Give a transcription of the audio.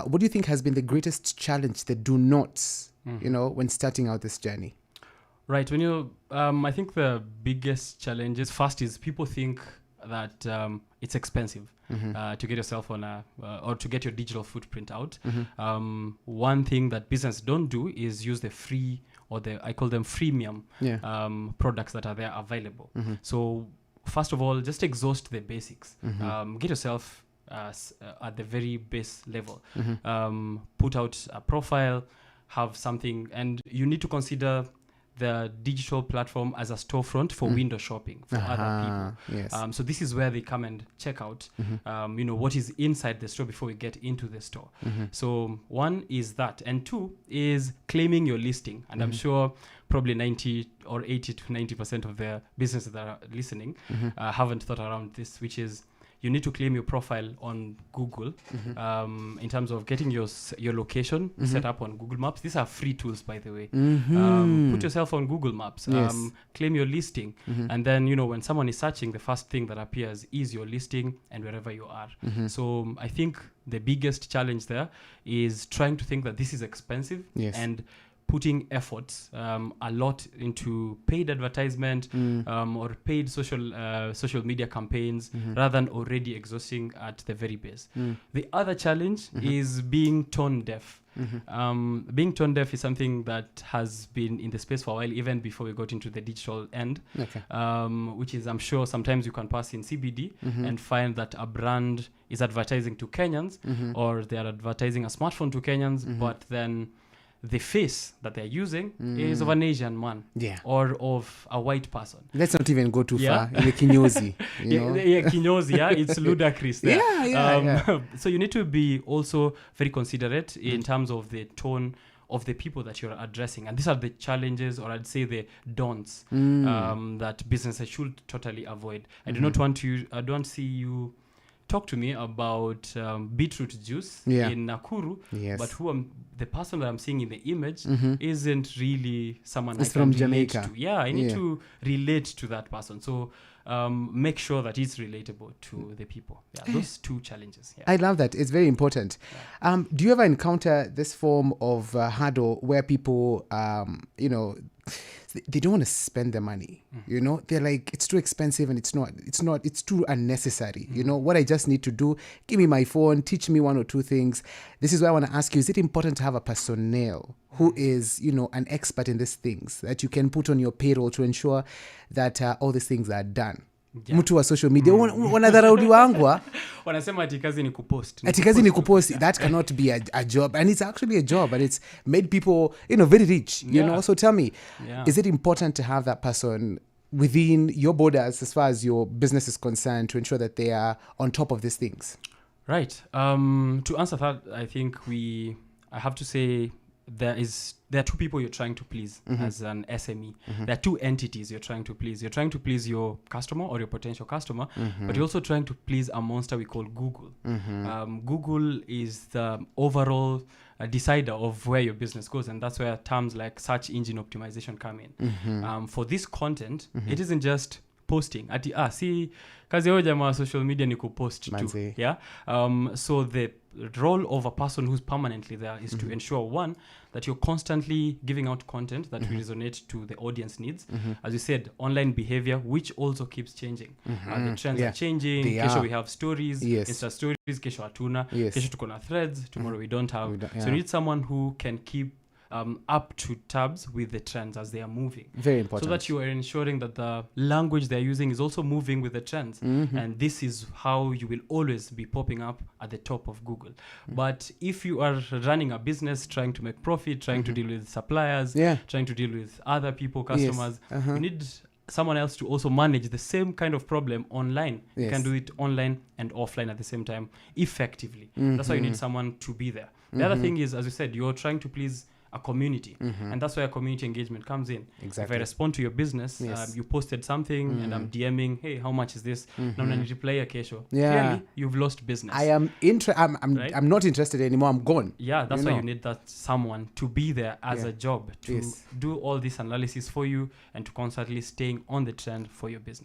What do you think has been the greatest challenge, the do nots, when starting out this journey? Right. I think the biggest challenges first is people think that it's expensive to get yourself on or to get your digital footprint out. One thing that business don't do is use the free or I call them freemium products that are there available. So first of all, just exhaust the basics. Get yourself at the very base level. Put out a profile, have something, and you need to consider the digital platform as a storefront for window shopping for other people. Yes. So this is where they come and check out, what is inside the store before we get into the store. So one is that, and two is claiming your listing. And I'm sure probably 90 or 80 to 90% of the businesses that are listening haven't thought around this, which is you need to claim your profile on Google in terms of getting your location set up on Google Maps. These are free tools, by the way. Put yourself on Google Maps, claim your listing. And then, when someone is searching, the first thing that appears is your listing and wherever you are. So I think the biggest challenge there is trying to think that this is expensive and putting efforts a lot into paid advertisement or paid social media campaigns rather than already exhausting at the very base. The other challenge is being tone deaf. Being tone deaf is something that has been in the space for a while, even before we got into the digital end, which is, I'm sure, sometimes you can pass in CBD and find that a brand is advertising to Kenyans or they are advertising a smartphone to Kenyans, but then the face that they're using is of an Asian man or of a white person. Let's not even go too far. In the kinyozi. Kinyozi, it's ludicrous there. So you need to be also very considerate in terms of the tone of the people that you're addressing. And these are the challenges, or I'd say the don'ts that businesses should totally avoid. I don't see you talk to me about beetroot juice in Nakuru, but the person that I'm seeing in the image isn't really someone it's from Jamaica. I need to relate to that person. So make sure that it's relatable to the people. Those two challenges. I love that. It's very important. Do you ever encounter this form of hurdle where people, they don't want to spend the money, they're like, it's too expensive and it's too unnecessary. What I just need to do, give me my phone, teach me one or two things. This is why I want to ask you, is it important to have a personnel who is, an expert in these things that you can put on your payroll to ensure that all these things are done? Mtu wa social media wanadharauliwa wanasema ati kazi ni kupost. That cannot be a job, and it's actually a job, and it's made people very rich. So tell me, is it important to have that person within your borders as far as your business is concerned to ensure that they are on top of these things? Right. To answer that, I think I have to say there are two people you're trying to please as an SME. There are two entities you're trying to please. You're trying to please your customer or your potential customer, but you're also trying to please a monster we call Google. Google is the overall decider of where your business goes, and that's where terms like search engine optimization come in. For this content, it isn't just posting. See, kazi yao jamaa social media ni kupost tu. So the role of a person who's permanently there is to ensure, one, that you're constantly giving out content that will resonate to the audience needs. As you said, online behavior, which also keeps changing. The trends are changing. Kesho we have stories, Insta stories, kesho hatuna, kesho tuko na threads, tomorrow we don't have. So you need someone who can keep up to tabs with the trends as they are moving. Very important. So that you are ensuring that the language they're using is also moving with the trends. And this is how you will always be popping up at the top of Google. But if you are running a business, trying to make profit, trying to deal with suppliers, trying to deal with other people, customers, you need someone else to also manage the same kind of problem online. You can do it online and offline at the same time effectively. That's why you need someone to be there. The other thing is, as you said, you're trying to please a community, and that's where community engagement comes in. Exactly. If I respond to your business, you posted something and I'm DMing, hey, how much is this? Now I need to play a kesho. Clearly, you've lost business. I'm not interested anymore. I'm gone. That's why you need that someone to be there as a job to do all this analysis for you and to constantly staying on the trend for your business.